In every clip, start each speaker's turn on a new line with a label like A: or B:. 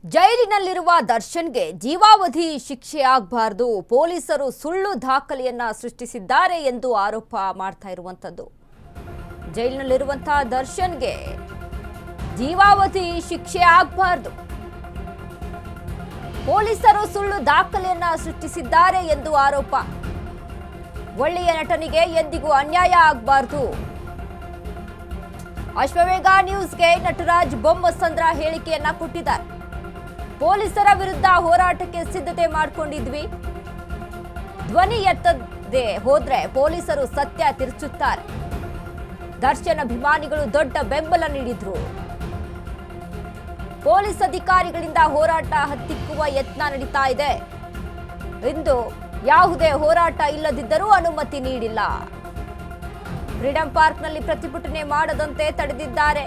A: ಜೈಲಿನಲ್ಲಿರುವ ದರ್ಶನ್ಗೆ ಜೀವಾವಧಿ ಶಿಕ್ಷೆ ಆಗಬಾರದು, ಪೊಲೀಸರು ಸುಳ್ಳು ದಾಖಲೆಯನ್ನ ಸೃಷ್ಟಿಸಿದ್ದಾರೆ ಎಂದು ಆರೋಪ ಮಾಡ್ತಾ ಇರುವಂತದ್ದು. ಜೈಲಿನಲ್ಲಿರುವಂತಹ ದರ್ಶನ್ಗೆ ಜೀವಾವಧಿ ಶಿಕ್ಷೆ ಆಗಬಾರದು, ಪೊಲೀಸರು ಸುಳ್ಳು ದಾಖಲೆಯನ್ನ ಸೃಷ್ಟಿಸಿದ್ದಾರೆ ಎಂದು ಆರೋಪ. ಒಳ್ಳೆಯ ನಟನಿಗೆ ಎಂದಿಗೂ ಅನ್ಯಾಯ ಆಗಬಾರದು. ಅಶ್ವವೇಗ ನ್ಯೂಸ್ಗೆ ನಟರಾಜ್ ಬೊಮ್ಮಸಂದ್ರ ಹೇಳಿಕೆಯನ್ನ ಕೊಟ್ಟಿದ್ದಾರೆ. ಪೊಲೀಸರ ವಿರುದ್ಧ ಹೋರಾಟಕ್ಕೆ ಸಿದ್ಧತೆ ಮಾಡಿಕೊಂಡಿದ್ವಿ, ಧ್ವನಿ ಎತ್ತದೇ ಹೋದ್ರೆ ಪೊಲೀಸರು ಸತ್ಯ ತಿರುಚುತ್ತಾರೆ. ದರ್ಶನ್ ಅಭಿಮಾನಿಗಳು ದೊಡ್ಡ ಬೆಂಬಲ ನೀಡಿದ್ರು. ಪೊಲೀಸ್ ಅಧಿಕಾರಿಗಳಿಂದ ಹೋರಾಟ ಹತ್ತಿಕ್ಕುವ ಯತ್ನ ನಡೀತಾ ಇದೆ. ಇಂದು ಯಾವುದೇ ಹೋರಾಟ ಇಲ್ಲದಿದ್ದರೂ ಅನುಮತಿ ನೀಡಿಲ್ಲ. ಫ್ರೀಡಂ ಪಾರ್ಕ್ನಲ್ಲಿ ಪ್ರತಿಭಟನೆ ಮಾಡದಂತೆ ತಡೆದಿದ್ದಾರೆ.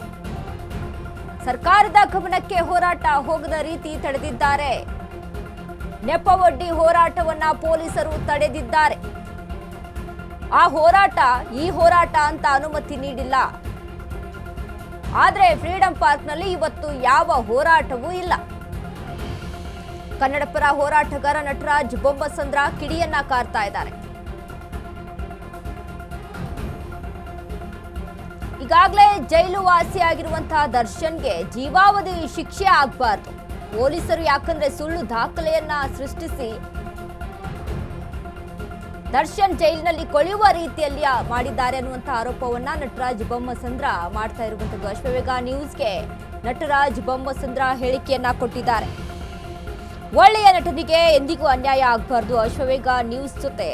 A: ಸರ್ಕಾರದ ಗಮನಕ್ಕೆ ಹೋರಾಟ ಹೋಗದ ರೀತಿ ತಡೆದಿದ್ದಾರೆ. ನೆಪ ಒಡ್ಡಿ ಹೋರಾಟವನ್ನ ಪೊಲೀಸರು ತಡೆದಿದ್ದಾರೆ. ಆ ಹೋರಾಟ ಈ ಹೋರಾಟ ಅಂತ ಅನುಮತಿ ನೀಡಿಲ್ಲ. ಆದ್ರೆ ಫ್ರೀಡಂ ಪಾರ್ಕ್ನಲ್ಲಿ ಇವತ್ತು ಯಾವ ಹೋರಾಟವೂ ಇಲ್ಲ. ಕನ್ನಡ ಪರ ಹೋರಾಟಗಾರ ನಟರಾಜ್ ಬೊಮ್ಮಸಂದ್ರ ಕಿಡಿಯನ್ನ ಕಾರ್ತಾ ಇದ್ದಾರೆ. ಈಗಾಗಲೇ ಜೈಲು ವಾಸಿಯಾಗಿರುವಂತಹ ದರ್ಶನ್ಗೆ ಜೀವಾವಧಿ ಶಿಕ್ಷೆ ಆಗಬಾರ್ದು. ಪೊಲೀಸರು ಯಾಕಂದ್ರೆ ಸುಳ್ಳು ದಾಖಲೆಯನ್ನ ಸೃಷ್ಟಿಸಿ ದರ್ಶನ್ ಜೈಲಿನಲ್ಲಿ ಕೊಳೆಯುವ ರೀತಿಯಲ್ಲಿ ಮಾಡಿದ್ದಾರೆ ಅನ್ನುವಂತಹ ಆರೋಪವನ್ನ ನಟರಾಜ್ ಬೊಮ್ಮಸಂದ್ರ ಮಾಡ್ತಾ ಇರುವಂತದ್ದು. ಅಶ್ವವೇಗ ನ್ಯೂಸ್ಗೆ ನಟರಾಜ್ ಬೊಮ್ಮಸಂದ್ರ ಹೇಳಿಕೆಯನ್ನ ಕೊಟ್ಟಿದ್ದಾರೆ. ಒಳ್ಳೆಯ ನಟನಿಗೆ ಎಂದಿಗೂ ಅನ್ಯಾಯ ಆಗಬಾರ್ದು. ಅಶ್ವವೇಗ ನ್ಯೂಸ್ ಜೊತೆ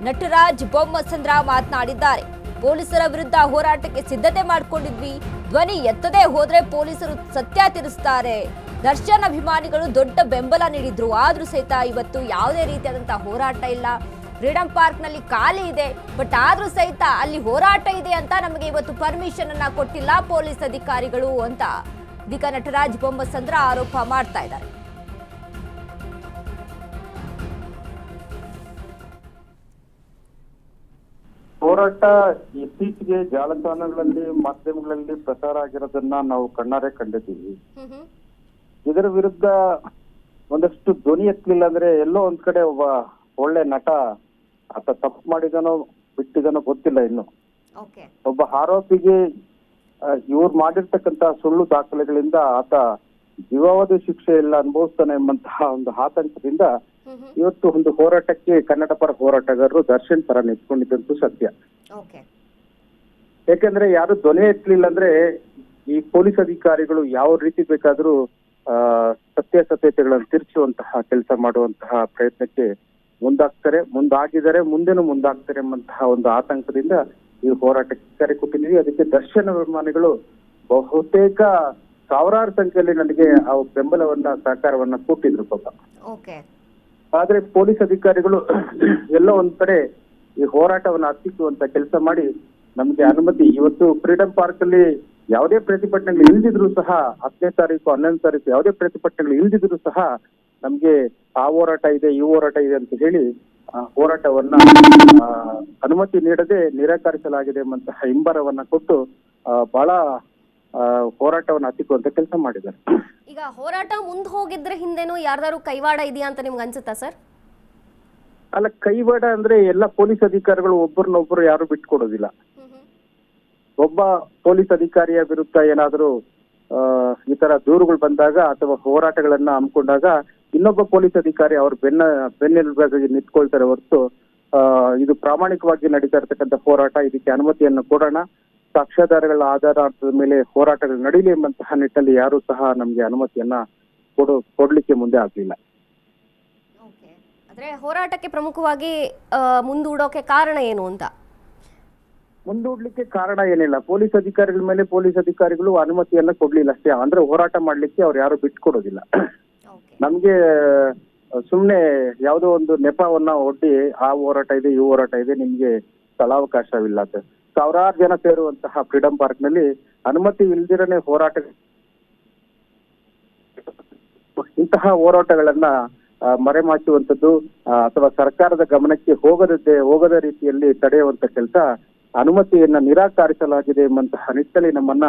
A: ನಟರಾಜ್ ಬೊಮ್ಮಸಂದ್ರ ಮಾತನಾಡಿದ್ದಾರೆ. ಪೊಲೀಸರ ವಿರುದ್ಧ ಹೋರಾಟಕ್ಕೆ ಸಿದ್ಧತೆ ಮಾಡಿಕೊಂಡಿದ್ವಿ, ಧ್ವನಿ ಎತ್ತದೇ ಹೋದ್ರೆ ಪೊಲೀಸರು ಸತ್ಯ ತಿರುಸ್ತಾರೆ. ದರ್ಶನ್ ಅಭಿಮಾನಿಗಳು ದೊಡ್ಡ ಬೆಂಬಲ ನೀಡಿದ್ರು. ಆದ್ರೂ ಸಹಿತ ಇವತ್ತು ಯಾವುದೇ ರೀತಿಯಾದಂತಹ ಹೋರಾಟ ಇಲ್ಲ. ಫ್ರೀಡಂ ಪಾರ್ಕ್ ನಲ್ಲಿ ಖಾಲಿ ಇದೆ, ಬಟ್ ಆದ್ರೂ ಸಹಿತ ಅಲ್ಲಿ ಹೋರಾಟ ಇದೆ ಅಂತ ನಮಗೆ ಇವತ್ತು ಪರ್ಮಿಷನ್ ಅನ್ನ ಕೊಟ್ಟಿಲ್ಲ ಪೊಲೀಸ್ ಅಧಿಕಾರಿಗಳು ಅಂತ ಇದೀಗ ನಟರಾಜ್ ಬೊಮ್ಮಸಂದ್ರ ಆರೋಪ ಮಾಡ್ತಾ ಇದ್ದಾರೆ.
B: ಹೋರಾಟ ಇತ್ತೀಚೆಗೆ ಜಾಲತಾಣಗಳಲ್ಲಿ ಮಾಧ್ಯಮಗಳಲ್ಲಿ ಪ್ರಸಾರ ಆಗಿರೋದನ್ನ ನಾವು ಕಣ್ಣಾರೆ ಕಂಡಿದ್ದೀವಿ. ಇದರ ವಿರುದ್ಧ ಒಂದಷ್ಟು ಧ್ವನಿ ಎತ್ತಲಿಲ್ಲ ಅಂದ್ರೆ ಎಲ್ಲೋ ಒಂದ್ ಕಡೆ ಒಬ್ಬ ಒಳ್ಳೆ ನಟ ಆತ ತಪ್ಪು ಮಾಡಿದನೋ ಬಿಟ್ಟಿದನೋ ಗೊತ್ತಿಲ್ಲ. ಇನ್ನು ಒಬ್ಬ ಆರೋಪಿಗೆ ಇವ್ರು ಮಾಡಿರ್ತಕ್ಕಂತ ಸುಳ್ಳು ದಾಖಲೆಗಳಿಂದ ಆತ ಜೀವಾವಧಿ ಶಿಕ್ಷೆ ಎಲ್ಲ ಅನುಭವಿಸ್ತಾನೆ ಎಂಬಂತಹ ಒಂದು ಆತಂಕದಿಂದ ಇವತ್ತು ಒಂದು ಹೋರಾಟಕ್ಕೆ ಕನ್ನಡ ಪರ ಹೋರಾಟಗಾರರು ದರ್ಶನ್ ಪರ ನಿಂತ್ಕೊಂಡಿದ್ದಂತೂ ಸತ್ಯ. ಯಾಕೆಂದ್ರೆ ಯಾರು ಧ್ವನಿ ಎತ್ತಲಿಲ್ಲ ಅಂದ್ರೆ ಈ ಪೊಲೀಸ್ ಅಧಿಕಾರಿಗಳು ಯಾವ ರೀತಿ ಬೇಕಾದ್ರೂ ಸತ್ಯಾಸತ್ಯತೆಗಳನ್ನು ತಿರ್ಚುವಂತಹ ಕೆಲಸ ಮಾಡುವಂತಹ ಪ್ರಯತ್ನಕ್ಕೆ ಮುಂದಾಗಿದ್ದಾರೆ, ಮುಂದೆನೂ ಮುಂದಾಗ್ತಾರೆ ಎಂಬಂತಹ ಒಂದು ಆತಂಕದಿಂದ ಈ ಹೋರಾಟಕ್ಕೆ ಕರೆ ಕೊಟ್ಟಿದ್ದೀವಿ. ಅದಕ್ಕೆ ದರ್ಶನ್ ಅಭಿಮಾನಿಗಳು ಬಹುತೇಕ ಸಾವಿರಾರು ಸಂಖ್ಯೆಯಲ್ಲಿ ನನಗೆ ಆ ಬೆಂಬಲವನ್ನ ಸಹಕಾರವನ್ನ ಕೊಟ್ಟಿದ್ರು ಪಾಪ. ಆದ್ರೆ ಪೊಲೀಸ್ ಅಧಿಕಾರಿಗಳು ಎಲ್ಲೋ ಒಂದ್ ಕಡೆ ಈ ಹೋರಾಟವನ್ನ ಹತ್ತಿಕ್ಕುವಂತ ಕೆಲಸ ಮಾಡಿ ನಮ್ಗೆ ಅನುಮತಿ ಇವತ್ತು ಫ್ರೀಡಂ ಪಾರ್ಕ್ ಅಲ್ಲಿ ಯಾವುದೇ ಪ್ರತಿಭಟನೆಗಳು ಇಲ್ದಿದ್ರು ಸಹ 10ನೇ ತಾರೀಕು 11ನೇ ತಾರೀಕು ಯಾವುದೇ ಪ್ರತಿಭಟನೆಗಳು ಇಲ್ದಿದ್ರು ಸಹ ನಮ್ಗೆ ಆ ಹೋರಾಟ ಇದೆ ಈ ಹೋರಾಟ ಇದೆ ಅಂತ ಹೇಳಿ ಹೋರಾಟವನ್ನ ಅನುಮತಿ ನೀಡದೆ ನಿರಾಕರಿಸಲಾಗಿದೆ ಎಂಬಂತಹ ಹಿಂಬರವನ್ನ ಕೊಟ್ಟು ಬಹಳ ಹೋರಾಟವನ್ನು ಹತ್ತಿಕ್ಕುವಂತ ಕೆಲಸ ಮಾಡಿದ್ದಾರೆ.
C: ಈಗ ಹೋರಾಟ ಮುಂದೆ ಹೋಗಿದ್ರೆ ಹಿಂದೆನೂ ಯಾರ್ದಾರು ಕೈವಾಡ ಇದೆಯಾ ಅಂತ ನಿಮ್ಗೆ ಅನ್ಸುತ್ತಾ ಸರ್?
B: ಅಲ್ಲ, ಕೈವಾಡ ಅಂದ್ರೆ ಎಲ್ಲ ಪೊಲೀಸ್ ಅಧಿಕಾರಿಗಳು ಒಬ್ಬರನ್ನೊಬ್ಬರು ಯಾರು ಬಿಟ್ಕೊಡೋದಿಲ್ಲ. ಒಬ್ಬ ಪೊಲೀಸ್ ಅಧಿಕಾರಿಯ ವಿರುದ್ಧ ಏನಾದರೂ ಈ ತರ ದೂರುಗಳು ಬಂದಾಗ ಅಥವಾ ಹೋರಾಟಗಳನ್ನ ಹಮ್ಮಿಕೊಂಡಾಗ ಇನ್ನೊಬ್ಬ ಪೊಲೀಸ್ ಅಧಿಕಾರಿ ಅವ್ರ ಬೆನ್ನೆಲುಬಾಗಿ ನಿಂತ್ಕೊಳ್ತಾರೆ ಹೊರತು ಇದು ಪ್ರಾಮಾಣಿಕವಾಗಿ ನಡೀತಾ ಇರ್ತಕ್ಕಂಥ ಹೋರಾಟ, ಇದಕ್ಕೆ ಅನುಮತಿಯನ್ನು ಕೊಡೋಣ, ಸಾಕ್ಷ್ಯಾಧಾರಗಳ ಆಧಾರದ ಮೇಲೆ ಹೋರಾಟಗಳು ನಡೀಲಿ ಎಂಬಂತಹ ನಿಟ್ಟಲ್ಲಿ ಯಾರು ಸಹ ನಮ್ಗೆ ಅನುಮತಿಯನ್ನ ಕೊಡ್ಲಿಕ್ಕೆ ಮುಂದೆ ಆಗ್ಲಿಲ್ಲ.
C: ಆದ್ರೆ ಹೋರಾಟಕ್ಕೆ ಪ್ರಮುಖವಾಗಿ ಮುಂದೂಡೋಕೆ ಕಾರಣ ಏನು ಅಂತ?
B: ಮುಂದೂಡ್ಲಿಕ್ಕೆ ಕಾರಣ ಏನಿಲ್ಲ, ಪೊಲೀಸ್ ಅಧಿಕಾರಿಗಳ ಮೇಲೆ ಪೊಲೀಸ್ ಅಧಿಕಾರಿಗಳು ಅನುಮತಿಯನ್ನ ಕೊಡ್ಲಿಲ್ಲ ಅಷ್ಟೇ. ಅಂದ್ರೆ ಹೋರಾಟ ಮಾಡ್ಲಿಕ್ಕೆ ಅವ್ರು ಯಾರು ಬಿಟ್ಕೊಡೋದಿಲ್ಲ. ನಮ್ಗೆ ಸುಮ್ನೆ ಯಾವುದೋ ಒಂದು ನೆಪವನ್ನ ಒಡ್ಡಿ ಆ ಹೋರಾಟ ಇದೆ ಈ ಹೋರಾಟ ಇದೆ ನಿಮ್ಗೆ ಸ್ಥಳಾವಕಾಶವಿಲ್ಲ ಅಂತ ಸಾವಿರಾರು ಜನ ಸೇರುವಂತಹ ಫ್ರೀಡಂ ಪಾರ್ಕ್ ನಲ್ಲಿ ಅನುಮತಿ ಇಲ್ದಿರನೆ ಹೋರಾಟ ಇಂತಹ ಹೋರಾಟಗಳನ್ನ ಮರೆಮಾಚುವಂಥದ್ದು ಅಥವಾ ಸರ್ಕಾರದ ಗಮನಕ್ಕೆ ಹೋಗದ ರೀತಿಯಲ್ಲಿ ತಡೆಯುವಂತ ಕೆಲಸ ಅನುಮತಿಯನ್ನ ನಿರಾಕರಿಸಲಾಗಿದೆ ಎಂಬಂತಹ ನಿಟ್ಟಲ್ಲಿ ನಮ್ಮನ್ನ